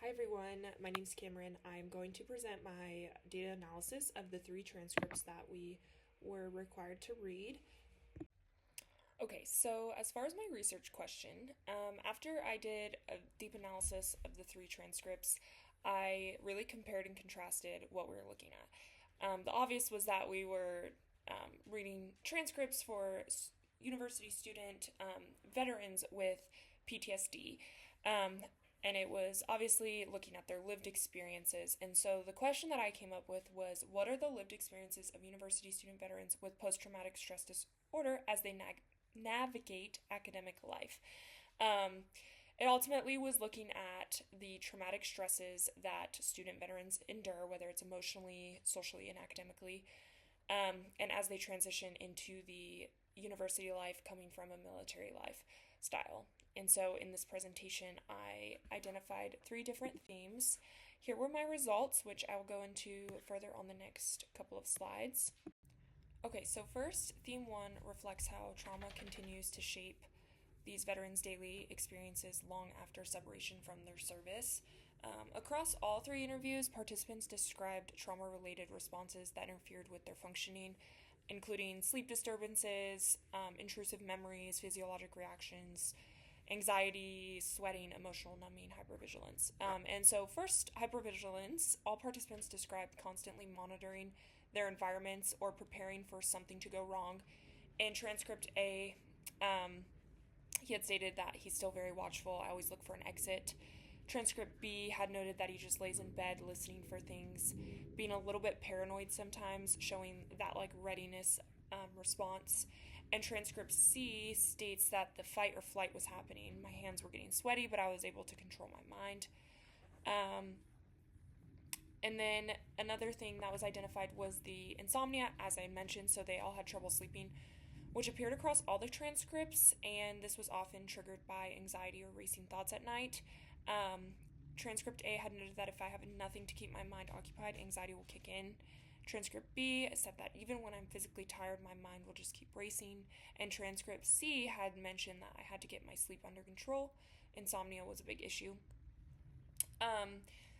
Hi everyone, my name is Cameron. I'm going to present my data analysis of the three transcripts that we were required to read. Okay, so as far as my research question, after I did a deep analysis of the three transcripts, I really compared and contrasted what we were looking at. The obvious was that we were reading transcripts for university student veterans with PTSD. And it was obviously looking at their lived experiences. And so the question that I came up with was, what are the lived experiences of university student veterans with post traumatic stress disorder as they navigate academic life? It ultimately was looking at the traumatic stresses that student veterans endure, whether it's emotionally, socially, and academically, and as they transition into the university life coming from a military lifestyle. And so in this presentation, I identified three different themes. Here were my results, which I will go into further on the next couple of slides. Okay, so first, theme one reflects how trauma continues to shape these veterans' daily experiences long after separation from their service. Across all three interviews, participants described trauma related responses that interfered with their functioning, including sleep disturbances, intrusive memories, physiologic reactions, anxiety, sweating, emotional numbing, hypervigilance. And so, first, hypervigilance. All participants described constantly monitoring their environments or preparing for something to go wrong. In transcript A, he had stated that he's still very watchful. I always look for an exit. Transcript B had noted that he just lays in bed listening for things, being a little bit paranoid sometimes, showing that like readiness response. And transcript C states that the fight or flight was happening. My hands were getting sweaty, but I was able to control my mind. And then another thing that was identified was the insomnia, as I mentioned, so they all had trouble sleeping, which appeared across all the transcripts, and this was often triggered by anxiety or racing thoughts at night. Transcript A had noted that if I have nothing to keep my mind occupied, anxiety will kick in. Transcript B said that even when I'm physically tired, my mind will just keep racing. And transcript C had mentioned that I had to get my sleep under control. Insomnia was a big issue.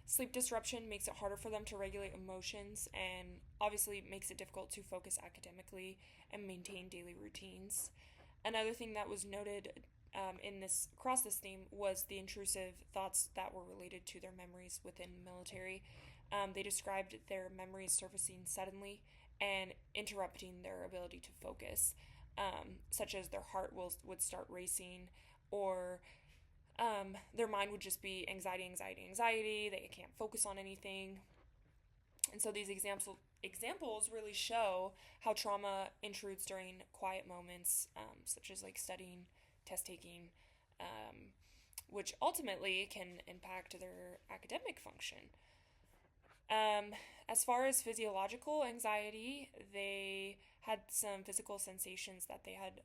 Sleep disruption makes it harder for them to regulate emotions and obviously makes it difficult to focus academically and maintain daily routines. Another thing that was noted across this theme was the intrusive thoughts that were related to their memories within the military. They described their memories surfacing suddenly and interrupting their ability to focus, such as their heart would start racing, or their mind would just be anxiety, anxiety, anxiety. They can't focus on anything. And so these examples really show how trauma intrudes during quiet moments, such as like studying, test taking, which ultimately can impact their academic function. As far as physiological anxiety, they had some physical sensations that they had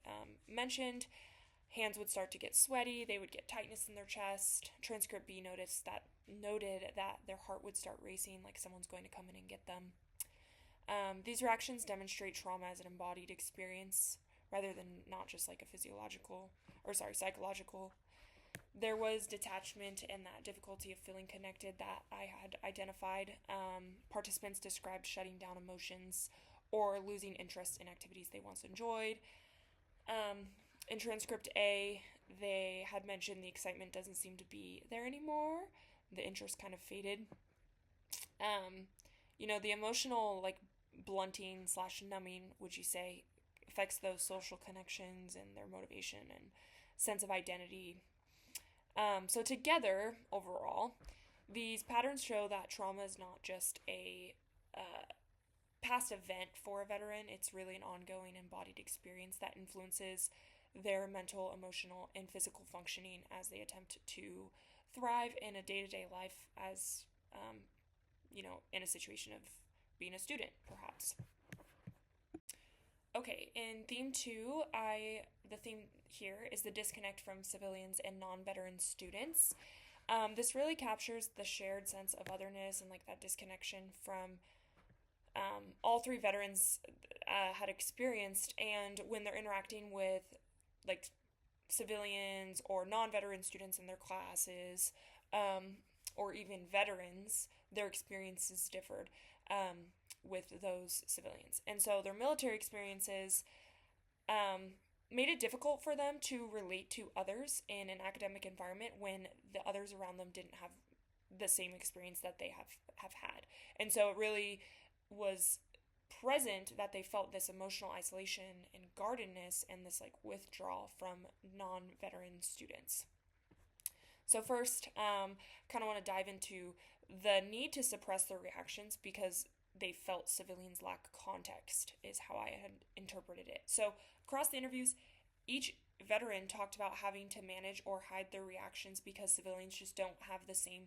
mentioned. Hands would start to get sweaty. They would get tightness in their chest. Transcript B noted that their heart would start racing, like someone's going to come in and get them. These reactions demonstrate trauma as an embodied experience rather than not just like a psychological. There was detachment and that difficulty of feeling connected that I had identified. Participants described shutting down emotions or losing interest in activities they once enjoyed. In transcript A, they had mentioned the excitement doesn't seem to be there anymore. The interest kind of faded. The emotional like blunting slash numbing, would you say, affects those social connections and their motivation and sense of identity. So together, overall, these patterns show that trauma is not just a past event for a veteran. It's really an ongoing embodied experience that influences their mental, emotional, and physical functioning as they attempt to thrive in a day-to-day life as, in a situation of being a student, perhaps. Okay, in theme two, the theme here is the disconnect from civilians and non-veteran students. This really captures the shared sense of otherness and like that disconnection from all three veterans had experienced, and when they're interacting with like civilians or non-veteran students in their classes, or even veterans, their experiences differed with those civilians. And so their military experiences made it difficult for them to relate to others in an academic environment when the others around them didn't have the same experience that they have had. And so it really was present that they felt this emotional isolation and guardedness and this like withdrawal from non-veteran students. So first, kind of want to dive into the need to suppress their reactions because they felt civilians lack context, is how I had interpreted it. So across the interviews, each veteran talked about having to manage or hide their reactions because civilians just don't have the same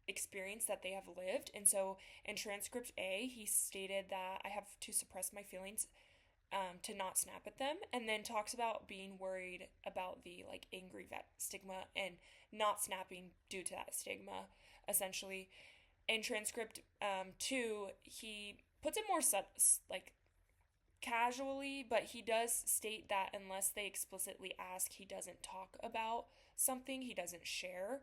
experience that they have lived. And so in transcript A, he stated that I have to suppress my feelings to not snap at them, and then talks about being worried about the like angry vet stigma and not snapping due to that stigma, essentially. In transcript 2, he puts it more like casually, but he does state that unless they explicitly ask, he doesn't talk about something, he doesn't share,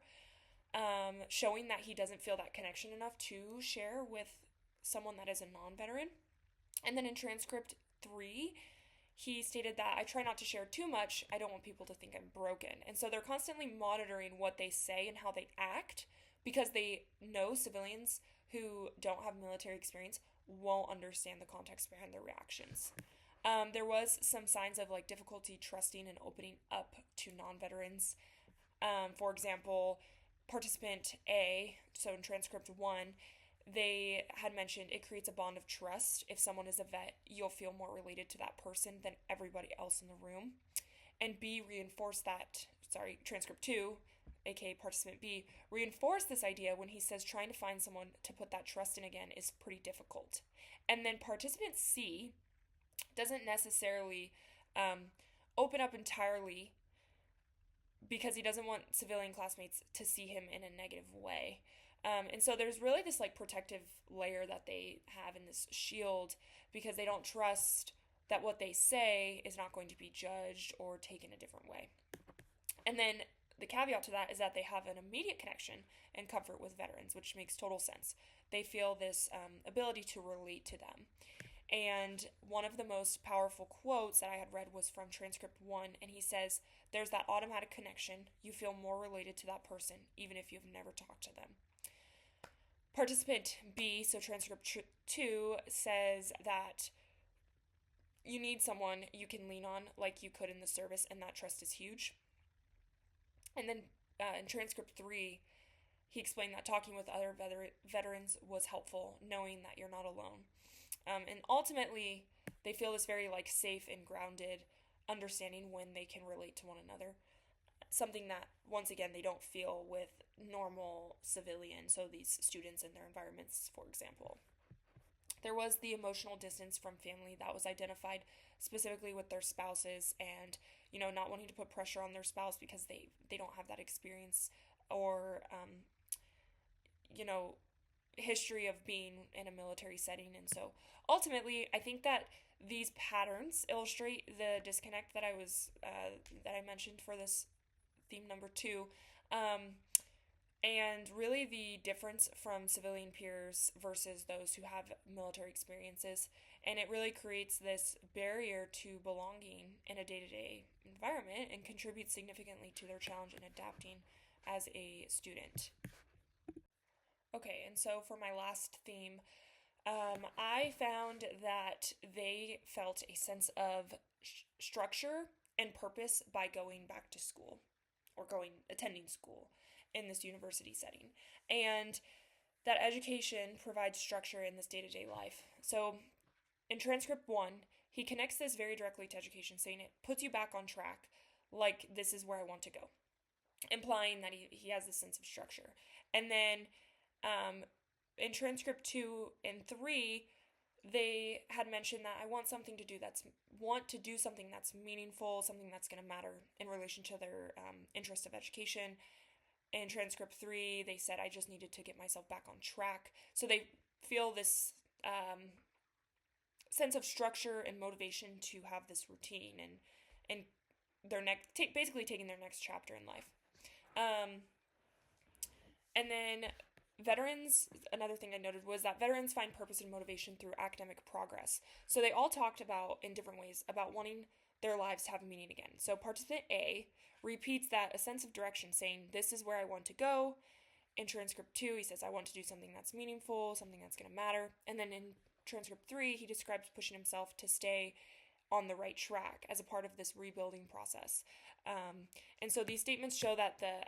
showing that he doesn't feel that connection enough to share with someone that is a non-veteran. And then in transcript 3, he stated that I try not to share too much. I don't want people to think I'm broken. And so they're constantly monitoring what they say and how they act because they know civilians who don't have military experience won't understand the context behind their reactions. There was some signs of like difficulty trusting and opening up to non-veterans. For example, participant A, so in transcript 1, they had mentioned it creates a bond of trust. If someone is a vet, you'll feel more related to that person than everybody else in the room. And B transcript 2, aka participant B, reinforced this idea when he says trying to find someone to put that trust in again is pretty difficult. And then participant C doesn't necessarily open up entirely because he doesn't want civilian classmates to see him in a negative way. And so there's really this like protective layer that they have in this shield because they don't trust that what they say is not going to be judged or taken a different way. And then the caveat to that is that they have an immediate connection and comfort with veterans, which makes total sense. They feel this ability to relate to them. And one of the most powerful quotes that I had read was from transcript 1, and he says, there's that automatic connection. You feel more related to that person, even if you've never talked to them. Participant B, so transcript 2, says that you need someone you can lean on like you could in the service, and that trust is huge. And then in transcript 3, he explained that talking with other veterans was helpful, knowing that you're not alone. And ultimately, they feel this very like safe and grounded understanding when they can relate to one another. Something that, once again, they don't feel with normal civilians, so these students in their environments, for example. There was the emotional distance from family that was identified specifically with their spouses and, not wanting to put pressure on their spouse because they don't have that experience or, history of being in a military setting. And so ultimately, I think that these patterns illustrate the disconnect that I mentioned for this theme number 2, and really the difference from civilian peers versus those who have military experiences. And it really creates this barrier to belonging in a day-to-day environment and contributes significantly to their challenge in adapting as a student. Okay, and so for my last theme, I found that they felt a sense of structure and purpose by going back to school or attending school in this university setting, and that education provides structure in this day-to-day life. So in transcript 1, he connects this very directly to education, saying it puts you back on track, like this is where I want to go, implying that he has this sense of structure. And then in transcript 2 and 3, they had mentioned that I want to do something that's meaningful, something that's going to matter in relation to their interest of education. In transcript 3, they said I just needed to get myself back on track. So they feel this sense of structure and motivation to have this routine and their basically taking their next chapter in life. And then veterans, another thing I noted was that veterans find purpose and motivation through academic progress. So they all talked about, in different ways, about wanting their lives to have meaning again. So participant A repeats that a sense of direction, saying, this is where I want to go. In transcript 2, he says, I want to do something that's meaningful, something that's going to matter. And then in transcript 3, he describes pushing himself to stay on the right track as a part of this rebuilding process. And so these statements show that the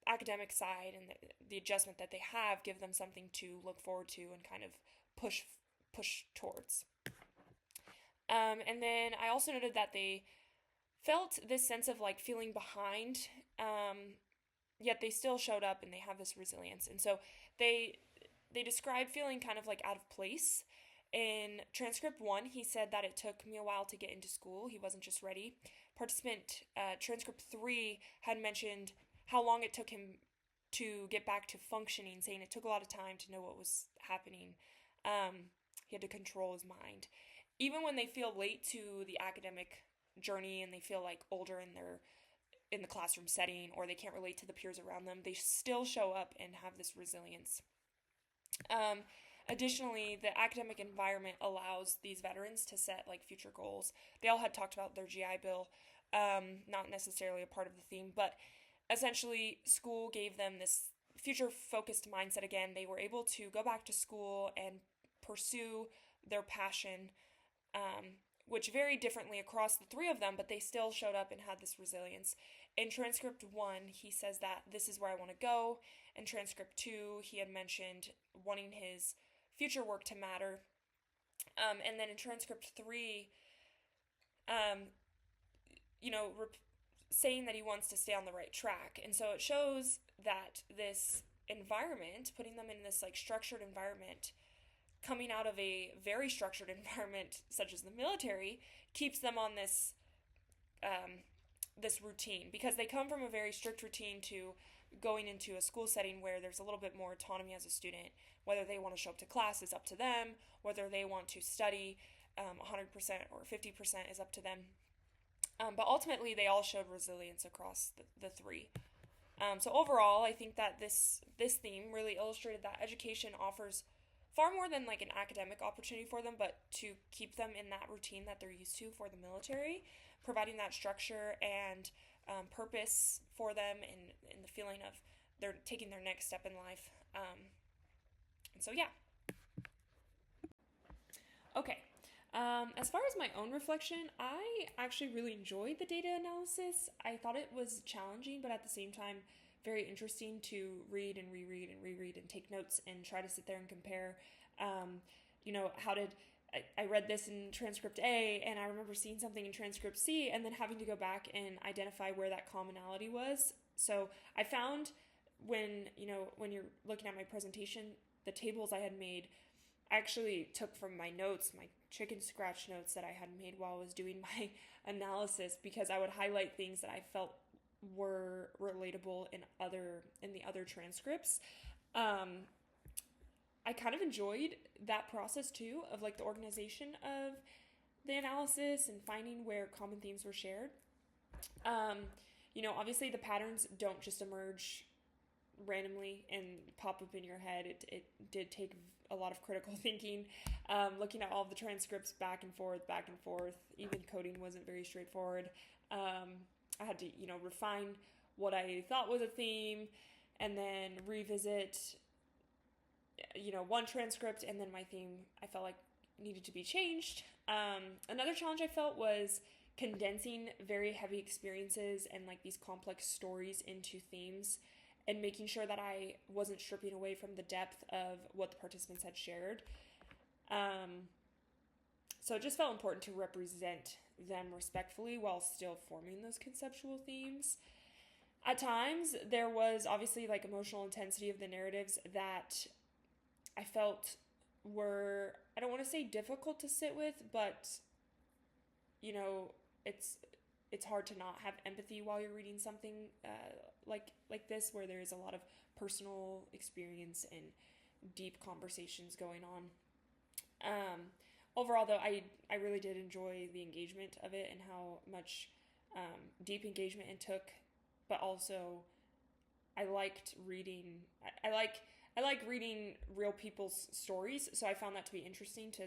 academic side and the adjustment that they have give them something to look forward to and kind of push towards. And then I also noted that they felt this sense of like feeling behind, yet they still showed up and they have this resilience. And so they describe feeling kind of like out of place. In transcript 1, he said that it took me a while to get into school. He wasn't just ready. Participant transcript 3 had mentioned how long it took him to get back to functioning, saying it took a lot of time to know what was happening. He had to control his mind. Even when they feel late to the academic journey and they feel like older in the classroom setting, or they can't relate to the peers around them, they still show up and have this resilience. Additionally, the academic environment allows these veterans to set like future goals. They all had talked about their GI Bill, not necessarily a part of the theme, but essentially school gave them this future-focused mindset again. They were able to go back to school and pursue their passion, which varied differently across the three of them, but they still showed up and had this resilience. In transcript 1, he says that this is where I want to go. In transcript 2, he had mentioned wanting his future work to matter. And then in transcript 3, saying that he wants to stay on the right track. And so it shows that this environment, putting them in this like structured environment, coming out of a very structured environment such as the military, keeps them on this this routine, because they come from a very strict routine to going into a school setting where there's a little bit more autonomy as a student. Whether they want to show up to class is up to them. Whether they want to study 100% or 50% is up to them. But ultimately, they all showed resilience across the three. So overall, I think that this theme really illustrated that education offers far more than like an academic opportunity for them, but to keep them in that routine that they're used to for the military, providing that structure and purpose for them and the feeling of they're taking their next step in life. And so, yeah. Okay. As far as my own reflection, I actually really enjoyed the data analysis. I thought it was challenging, but at the same time, very interesting to read and reread and reread and take notes and try to sit there and compare. I read this in transcript A, and I remember seeing something in transcript C, and then having to go back and identify where that commonality was. So I found when you're looking at my presentation, the tables I had made, I actually took from my notes, my chicken scratch notes that I had made while I was doing my analysis, because I would highlight things that I felt were relatable in the other transcripts. I kind of enjoyed that process too, of like the organization of the analysis and finding where common themes were shared. Obviously the patterns don't just emerge randomly and pop up in your head. It did take a lot of critical thinking, looking at all of the transcripts back and forth. Even coding wasn't very straightforward. I had to, refine what I thought was a theme and then revisit, one transcript, and then my theme I felt like needed to be changed. Another challenge I felt was condensing very heavy experiences and like these complex stories into themes, and making sure that I wasn't stripping away from the depth of what the participants had shared. So it just felt important to represent them respectfully while still forming those conceptual themes. At times, there was obviously like emotional intensity of the narratives that I felt were, I don't want to say difficult to sit with, but it's hard to not have empathy while you're reading something like this, where there is a lot of personal experience and deep conversations going on. Overall, though, I really did enjoy the engagement of it and how much deep engagement it took, but also I liked reading. I like reading real people's stories, so I found that to be interesting to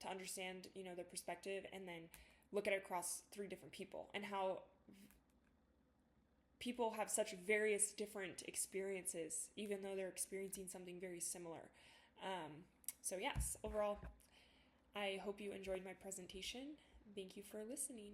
understand, their perspective, and then look at it across three different people and how people have such various different experiences, even though they're experiencing something very similar. So yes, overall, I hope you enjoyed my presentation. Thank you for listening.